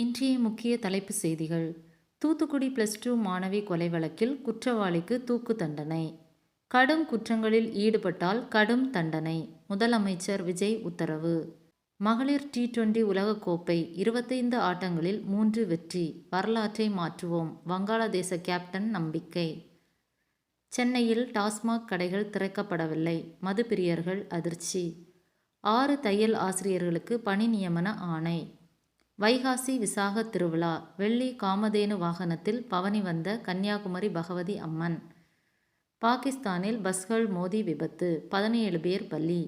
இன்றைய முக்கிய தலைப்புச் செய்திகள். தூத்துக்குடி +2 மாணவி கொலை வழக்கில் குற்றவாளிக்கு தூக்கு தண்டனை. கடும் குற்றங்களில் ஈடுபட்டால் கடும் தண்டனை. முதலமைச்சர் விஜய் உத்தரவு. மகளிர் T20 உலகக்கோப்பை 25 ஆட்டங்களில் 3 வெற்றி. வரலாற்றை மாற்றுவோம். வங்காளதேச கேப்டன் நம்பிக்கை. சென்னையில் டாஸ்மாக் கடைகள் திறக்கப்படவில்லை. மதுப்பிரியர்கள் அதிர்ச்சி. 6 தையல் ஆசிரியர்களுக்கு பணி நியமன ஆணை. வைகாசி விசாக திருவிழா. வெள்ளி காமதேனு வாகனத்தில் பவனி வந்த கன்னியாகுமரி பகவதி அம்மன். பாகிஸ்தானில் பஸ்கள் மோதி விபத்து. 17 பேர் பலி.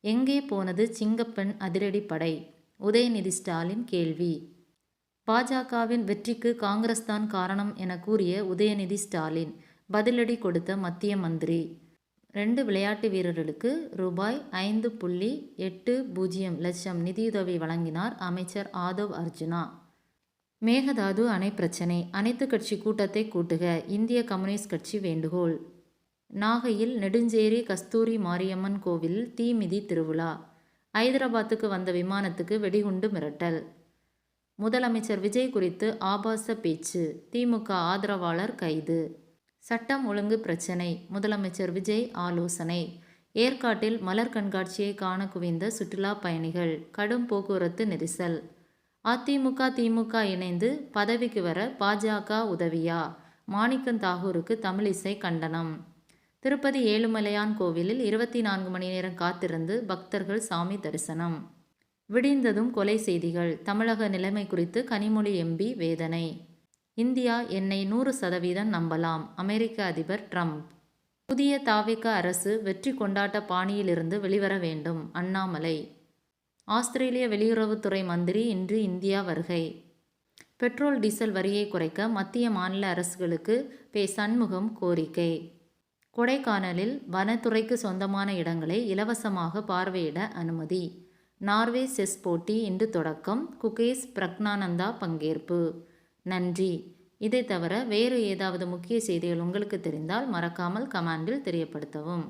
எங்கே போனது சிங்கப்பெண் அதிரடி படை? உதயநிதி ஸ்டாலின் கேள்வி. பாஜகவின் வெற்றிக்கு காங்கிரஸ் தான் காரணம் என கூறிய உதயநிதி ஸ்டாலின் பதிலடி கொடுத்த மத்திய மந்திரி. 2 விளையாட்டு வீரர்களுக்கு ரூபாய் 5.80 லட்சம் நிதியுதவி வழங்கினார் அமைச்சர் ஆதவ் அர்ஜுனா. மேகதாது அணை பிரச்சினை. அனைத்து கட்சி கூட்டத்தை கூட்டுக இந்திய கம்யூனிஸ்ட் கட்சி வேண்டுகோள். நாகையில் நெடுஞ்சேரி கஸ்தூரி மாரியம்மன் கோவிலில் தீமிதி திருவிழா. ஐதராபாத்துக்கு வந்த விமானத்துக்கு வெடிகுண்டு மிரட்டல். முதலமைச்சர் விஜய் குறித்து ஆபாச பேச்சு. திமுக ஆதரவாளர் கைது. சட்டம் ஒழுங்கு பிரச்சினை. முதலமைச்சர் விஜய் ஆலோசனை. ஏற்காட்டில் மலர் கண்காட்சியை காண குவிந்த சுற்றுலா பயணிகள். கடும் போக்குவரத்து நெரிசல். அதிமுக திமுக இணைந்து பதவிக்கு வர பாஜக உதவியா? மாணிக்கம் தாகூருக்கு தமிழிசை கண்டனம். திருப்பதி ஏழுமலையான் கோவிலில் 24 மணி நேரம் காத்திருந்து பக்தர்கள் சாமி தரிசனம். விடிந்ததும் கொலை செய்திகள். தமிழக நிலைமை குறித்து கனிமொழி எம்பி வேதனை. இந்தியா என்னை 100% நம்பலாம். அமெரிக்க அதிபர் டிரம்ப். புதிய தாவேகா அரசு வெற்றி கொண்டாட்ட பாணியிலிருந்து வெளிவர வேண்டும். அண்ணாமலை. ஆஸ்திரேலிய வெளியுறவுத்துறை மந்திரி இன்று இந்தியா வருகை. பெட்ரோல் டீசல் வரியை குறைக்க மத்திய மாநில அரசுகளுக்கு சண்முகம் கோரிக்கை. கொடைக்கானலில் வனத்துறைக்கு சொந்தமான இடங்களை இலவசமாக பார்வையிட அனுமதி. நார்வே செஸ் போட்டி இன்று தொடக்கம். குகேஷ் பிரக்னானந்தா பங்கேற்பு. நன்றி. இதை தவிர வேறு ஏதாவது முக்கிய செய்திகள் உங்களுக்கு தெரிந்தால் மறக்காமல் கமெண்டில் தெரியப்படுத்தவும்.